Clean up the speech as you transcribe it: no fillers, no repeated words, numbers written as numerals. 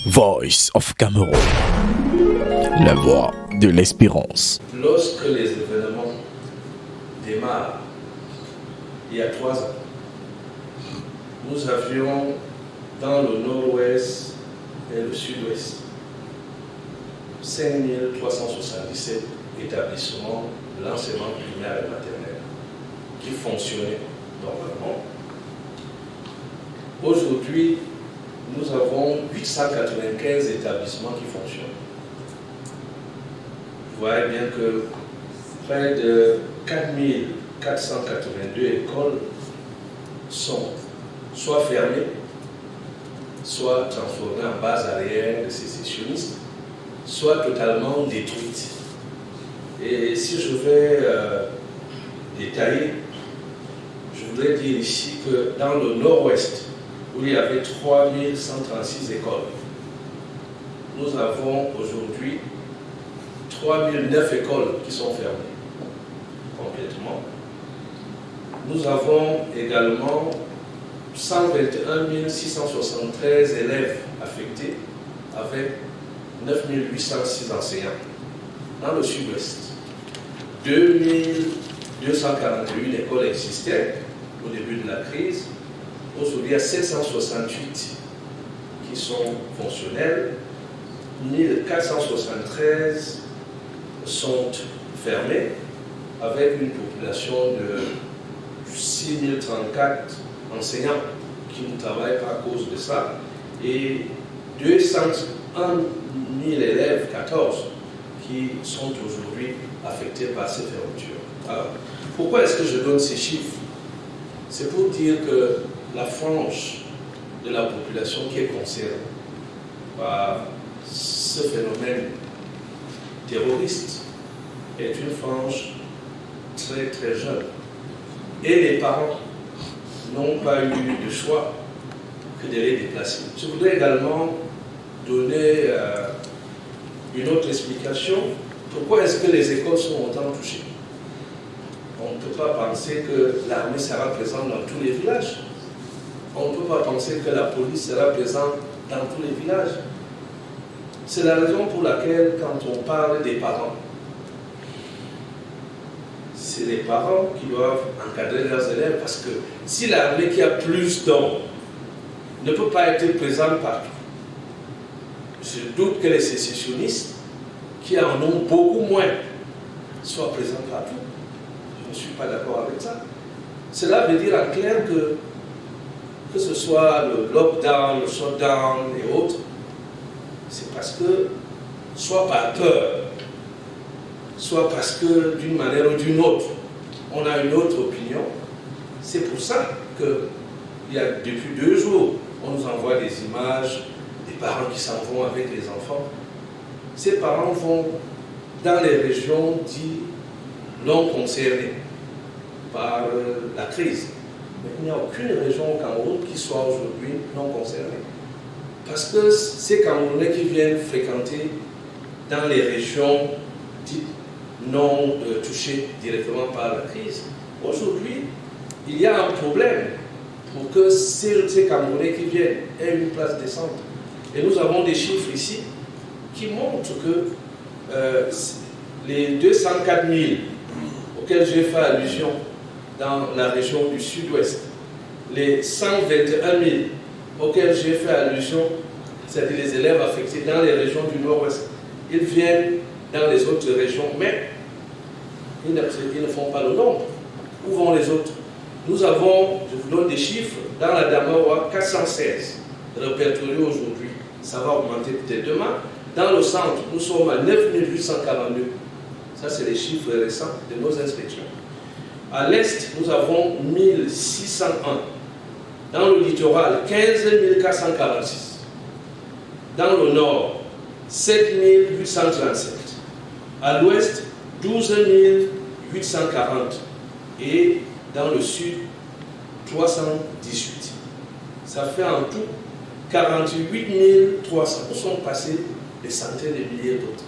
Voice of Cameroun, la voix de l'espérance. Lorsque les événements démarrent, il y a 3 ans, nous avions dans le nord-ouest et le sud-ouest 5377 établissements de l'enseignement primaire et maternel qui fonctionnaient normalement. Aujourd'hui, nous avons 895 établissements qui fonctionnent. Vous voyez bien que près de 4482 écoles sont soit fermées, soit transformées en base arrière de sécessionnistes, soit totalement détruites. Et si je vais détailler, je voudrais dire ici que dans le nord-ouest, où il y avait 3136 écoles, nous avons aujourd'hui 3009 écoles qui sont fermées complètement. Nous avons également 121 673 élèves affectés avec 9806 enseignants. Dans le sud-ouest, 2241 écoles existaient au début de la crise. Aujourd'hui, il y a 768 qui sont fonctionnels, 1473 sont fermés, avec une population de 6034 enseignants qui ne travaillent pas à cause de ça, et 201 000 élèves, 14, qui sont aujourd'hui affectés par ces fermetures. Alors, pourquoi est-ce que je donne ces chiffres? C'est pour dire que la frange de la population qui est concernée par ce phénomène terroriste est une frange très très jeune. Et les parents n'ont pas eu de choix que de les déplacer. Je voudrais également donner une autre explication. Pourquoi est-ce que les écoles sont autant touchées? On ne peut pas penser que l'armée sera présente dans tous les villages. On ne peut pas penser que la police sera présente dans tous les villages. C'est la raison pour laquelle, quand on parle des parents, c'est les parents qui doivent encadrer leurs élèves, parce que si l'armée qui a plus d'hommes ne peut pas être présente partout, je doute que les sécessionnistes, qui en ont beaucoup moins, soient présents partout. Je ne suis pas d'accord avec ça. Cela veut dire en clair que ce soit le lockdown, le shutdown et autres, c'est parce que, soit par peur, soit parce que d'une manière ou d'une autre, on a une autre opinion. C'est pour ça que, depuis 2 jours, on nous envoie des images des parents qui s'en vont avec les enfants. Ces parents vont dans les régions dites non concernées par la crise. Mais il n'y a aucune région au Cameroun qui soit aujourd'hui non concernée. Parce que ces Camerounais qui viennent fréquenter dans les régions dites non touchées directement par la crise, aujourd'hui, il y a un problème pour que ces Camerounais qui viennent aient une place décente. Et nous avons des chiffres ici qui montrent que les 204 000 auxquels j'ai fait allusion dans la région du sud-ouest, les 121 000 auxquels j'ai fait allusion, c'est-à-dire les élèves affectés dans les régions du nord-ouest, ils viennent dans les autres régions, mais ils ne font pas le nombre. Où vont les autres? Nous avons, je vous donne des chiffres, dans la Damawa, 416 répertoriés aujourd'hui. Ça va augmenter peut-être demain. Dans le centre, nous sommes à 9842. Ça, c'est les chiffres récents de nos inspections. À l'est, nous avons 1601. Dans le littoral, 15 446. Dans le nord, 7 837. À l'ouest, 12 840. Et dans le sud, 318. Ça fait en tout 48 300. Nous sommes passés des centaines de milliers d'autres.